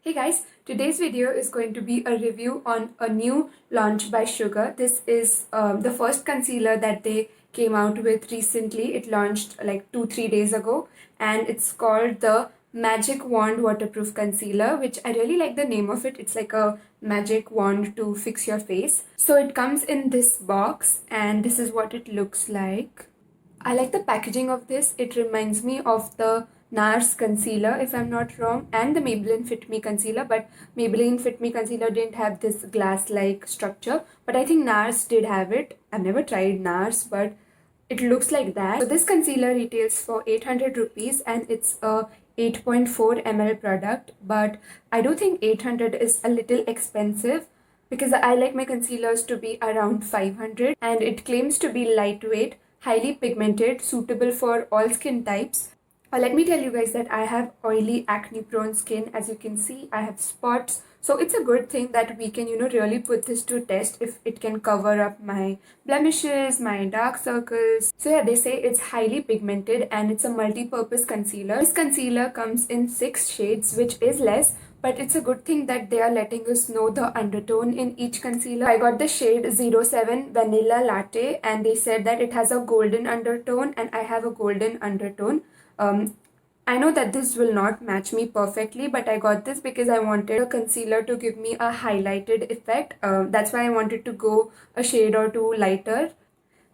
Hey guys, today's video is going to be a review on a new launch by Sugar. This is the first concealer that they came out with recently. It launched like 2-3 days ago and it's called the Magic Wand Waterproof Concealer, which I really like the name of it. It's like a magic wand to fix your face. So it comes in this box and this is what it looks like. I like the packaging of this. It reminds me of the NARS concealer, if I'm not wrong, and the Maybelline Fit Me concealer, but Maybelline Fit Me concealer didn't have this glass-like structure, but I think NARS did have it. I've never tried NARS, but it looks like that. So this concealer retails for 800 rupees and it's a 8.4 ml product, but I do think 800 is a little expensive because I like my concealers to be around 500 and it claims to be lightweight, highly pigmented, suitable for all skin types. Let me tell you guys that I have oily acne prone skin. As you can see, I have spots. So it's a good thing that we can, really put this to test if it can cover up my blemishes, my dark circles. So yeah, they say it's highly pigmented and it's a multi-purpose concealer. This concealer comes in 6 shades, which is less, but it's a good thing that they are letting us know the undertone in each concealer. I got the shade 07 Vanilla Latte and they said that it has a golden undertone and I have a golden undertone. I know that this will not match me perfectly, but I got this because I wanted a concealer to give me a highlighted effect. That's why I wanted to go a shade or two lighter.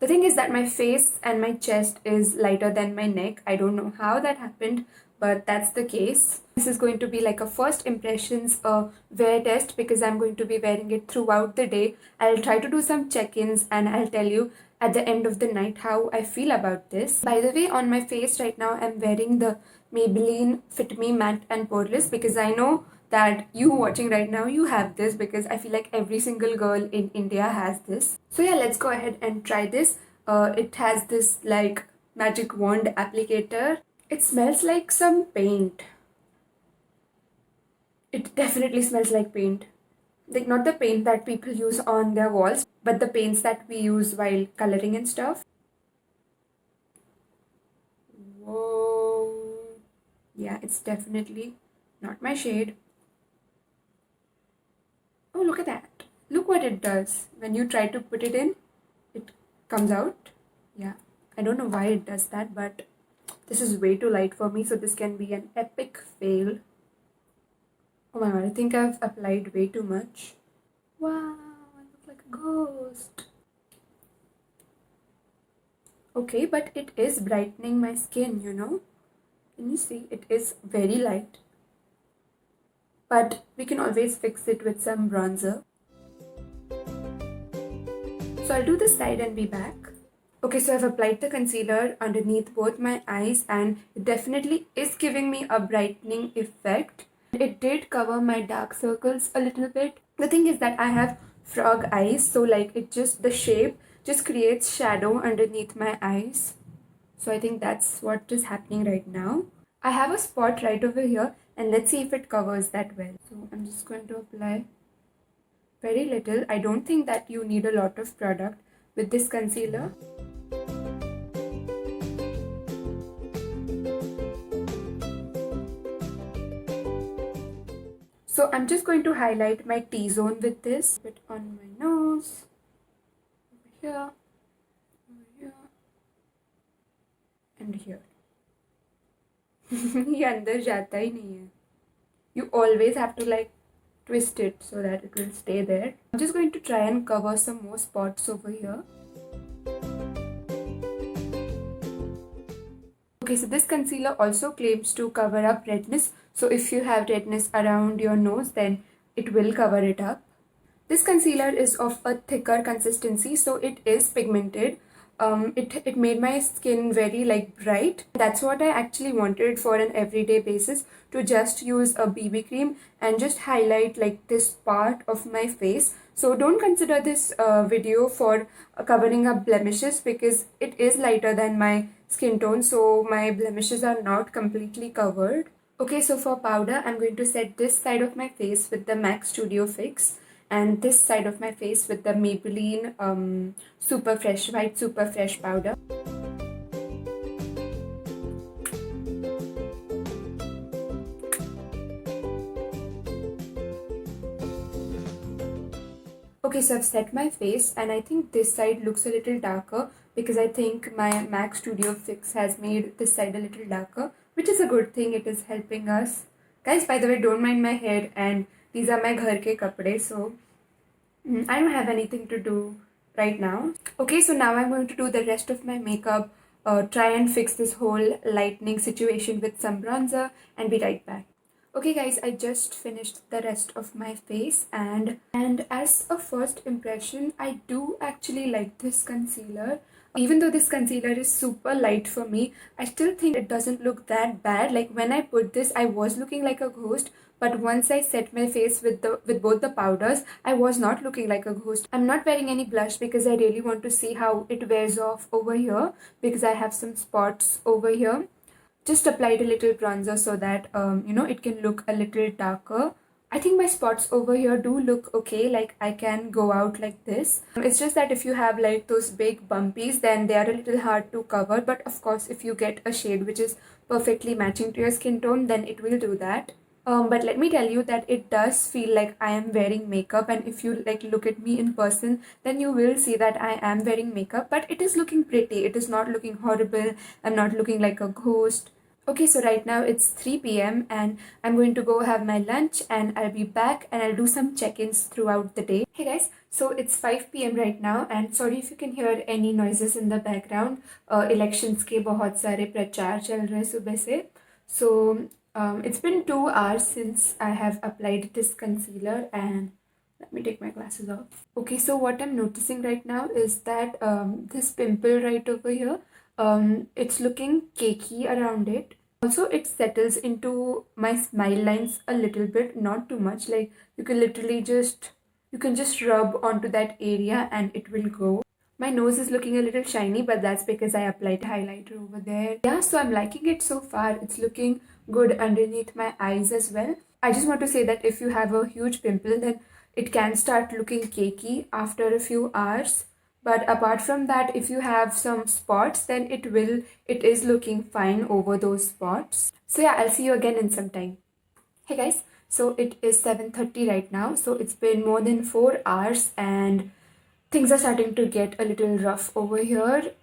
The thing is that my face and my chest is lighter than my neck. I don't know how that happened, but that's the case. This is going to be like a first impressions wear test because I'm going to be wearing it throughout the day. I'll try to do some check-ins and I'll tell you at the end of the night how I feel about this. By the way, on my face right now, I'm wearing the Maybelline Fit Me Matte and Poreless because I know that you watching right now, you have this because I feel like every single girl in India has this. So yeah, let's go ahead and try this. It has this like magic wand applicator. It smells like some paint. It definitely smells like paint. Like not the paint that people use on their walls, but the paints that we use while coloring and stuff. Whoa. Yeah, it's definitely not my shade. Oh, look at that. Look what it does. When you try to put it in, it comes out. Yeah, I don't know why it does that, but this is way too light for me, so this can be an epic fail. Oh my god, I think I've applied way too much. Wow, I look like a ghost. Okay, but it is brightening my skin, Can you see? It is very light. But we can always fix it with some bronzer. So I'll do this side and be back. Okay, so I've applied the concealer underneath both my eyes and it definitely is giving me a brightening effect. It did cover my dark circles a little bit. The thing is that I have frog eyes, so like the shape just creates shadow underneath my eyes. So I think that's what is happening right now. I have a spot right over here and let's see if it covers that well. So I'm just going to apply very little. I don't think that you need a lot of product with this concealer. So I'm just going to highlight my T-zone with this. Bit on my nose, over here, and here. ये अंदर जाता ही नहीं है. You always have to like twist it so that it will stay there. I'm just going to try and cover some more spots over here. Okay, so this concealer also claims to cover up redness. So if you have redness around your nose, then it will cover it up. This concealer is of a thicker consistency, so it is pigmented. It made my skin very like bright. That's what I actually wanted for an everyday basis, to just use a BB cream and just highlight like this part of my face. So don't consider this video for covering up blemishes because it is lighter than my skin tone, so my blemishes are not completely covered. Okay, so for powder, I'm going to set this side of my face with the MAC Studio Fix and this side of my face with the Maybelline Super Fresh White Super Fresh powder. Okay, so I've set my face and I think this side looks a little darker because I think my MAC Studio Fix has made this side a little darker, which is a good thing. It is helping us. Guys, by the way, don't mind my hair, and these are my ghar ke kapde, so I don't have anything to do right now. Okay, so now I'm going to do the rest of my makeup, try and fix this whole lightning situation with some bronzer, and be right back. Okay guys, I just finished the rest of my face, and as a first impression, I do actually like this concealer. Even though this concealer is super light for me, I still think it doesn't look that bad. Like when I put this, I was looking like a ghost, but once I set my face with both the powders, I was not looking like a ghost. I'm not wearing any blush because I really want to see how it wears off over here, because I have some spots over here. Just applied a little bronzer so that it can look a little darker. I think my spots over here do look okay, like I can go out like this. It's just that if you have like those big bumpies, then they are a little hard to cover, but of course if you get a shade which is perfectly matching to your skin tone, then it will do that. But let me tell you that it does feel like I am wearing makeup, and if you like look at me in person, then you will see that I am wearing makeup, but it is looking pretty. It is not looking horrible. I'm not looking like a ghost. Okay, so right now it's 3 p.m. and I'm going to go have my lunch, and I'll be back and I'll do some check-ins throughout the day. Hey guys, so it's 5 p.m. right now, and sorry if you can hear any noises in the background. Elections के बहुत सारे प्रचार चल रहे सुबह से. So it's been 2 hours since I have applied this concealer, and let me take my glasses off. Okay, so what I'm noticing right now is that this pimple right over here, it's looking cakey around it. Also, it settles into my smile lines a little bit, not too much. Like you can just rub onto that area and it will go. My nose is looking a little shiny, but that's because I applied highlighter over there. Yeah, so I'm liking it so far. It's looking good underneath my eyes as well. I just want to say that if you have a huge pimple, then it can start looking cakey after a few hours. But apart from that, if you have some spots, then it is looking fine over those spots. So yeah, I'll see you again in some time. Hey guys, so it is 7:30 right now. So it's been more than 4 hours and things are starting to get a little rough over here.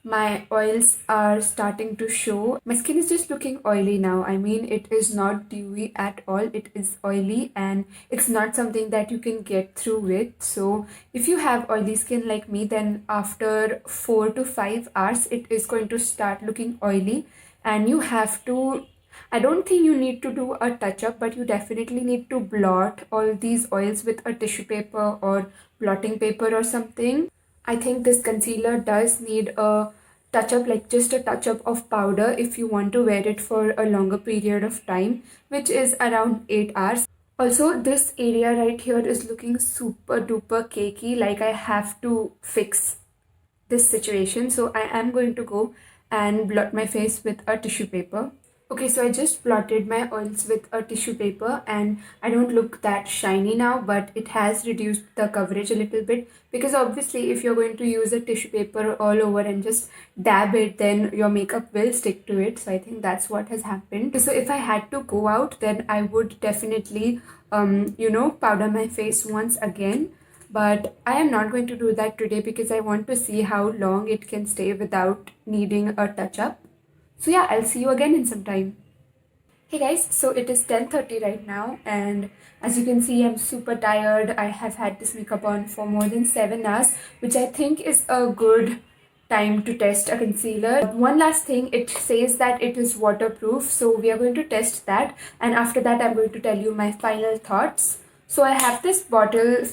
My oils are starting to show. My skin is just looking oily now. I mean, it is not dewy at all. It is oily, and it's not something that you can get through with. So if you have oily skin like me, then after 4 to 5 hours, it is going to start looking oily, and you have to, I don't think you need to do a touch up, but you definitely need to blot all these oils with a tissue paper or blotting paper or something. I think this concealer does need a touch up, like just a touch up of powder if you want to wear it for a longer period of time, which is around 8 hours. Also, this area right here is looking super duper cakey, like I have to fix this situation. So I am going to go and blot my face with a tissue paper. Okay, so I just blotted my oils with a tissue paper, and I don't look that shiny now, but it has reduced the coverage a little bit, because obviously if you're going to use a tissue paper all over and just dab it, then your makeup will stick to it. So I think that's what has happened. So if I had to go out, then I would definitely powder my face once again. But I am not going to do that today because I want to see how long it can stay without needing a touch up. So yeah, I'll see you again in some time. Hey guys, so it is 10:30 right now, and as you can see, I'm super tired. I have had this makeup on for more than 7 hours, which I think is a good time to test a concealer. One last thing, it says that it is waterproof, so we are going to test that, and after that I'm going to tell you my final thoughts. So I have this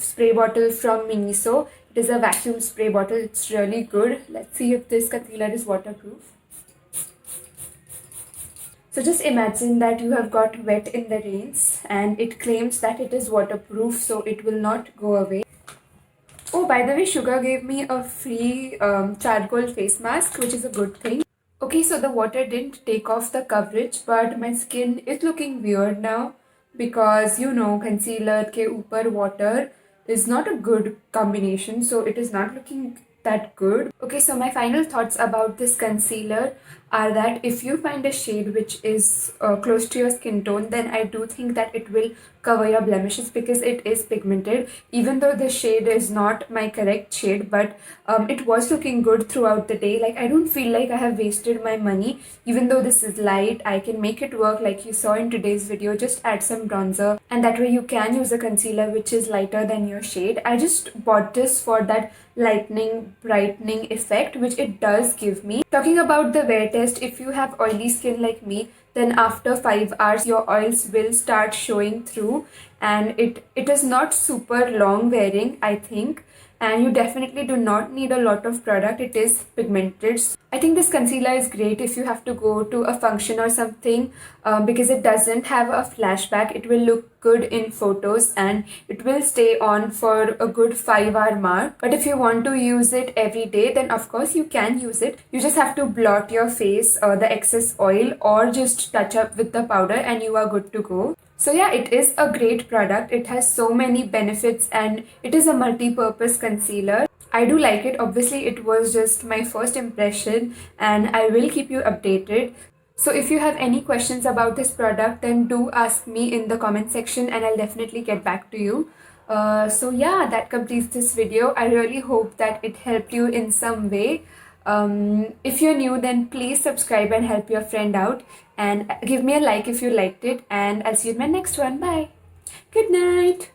spray bottle from Miniso. It is a vacuum spray bottle. It's really good. Let's see if this concealer is waterproof. So just imagine that you have got wet in the rains, and it claims that it is waterproof, so it will not go away. Oh, by the way, Sugar gave me a free charcoal face mask, which is a good thing. Okay, so the water didn't take off the coverage, but my skin is looking weird now because, concealer ke upar water is not a good combination, so it is not looking that good. Okay, so my final thoughts about this concealer are that if you find a shade which is close to your skin tone, then I do think that it will cover your blemishes because it is pigmented. Even though the shade is not my correct shade, but it was looking good throughout the day. Like, I don't feel like I have wasted my money. Even though this is light, I can make it work like you saw in today's video. Just add some bronzer, and that way you can use a concealer which is lighter than your shade. I just bought this for that lightening, brightening effect which it does give me. Talking about the wear test, if you have oily skin like me, then after 5 hours your oils will start showing through, and it is not super long wearing, I think, and you definitely do not need a lot of product. It is pigmented. I think this concealer is great if you have to go to a function or something, because it doesn't have a flashback. It will look good in photos and it will stay on for a good 5-hour mark. But if you want to use it every day, then of course you can use it. You just have to blot your face, the excess oil, or just touch up with the powder and you are good to go. So yeah, it is a great product. It has so many benefits and it is a multi-purpose concealer. I do like it. Obviously, it was just my first impression and I will keep you updated. So if you have any questions about this product, then do ask me in the comment section and I'll definitely get back to you. So yeah, that completes this video. I really hope that it helped you in some way. If you're new, then please subscribe and help your friend out, and give me a like if you liked it, and I'll see you in my next one. Bye. Good night.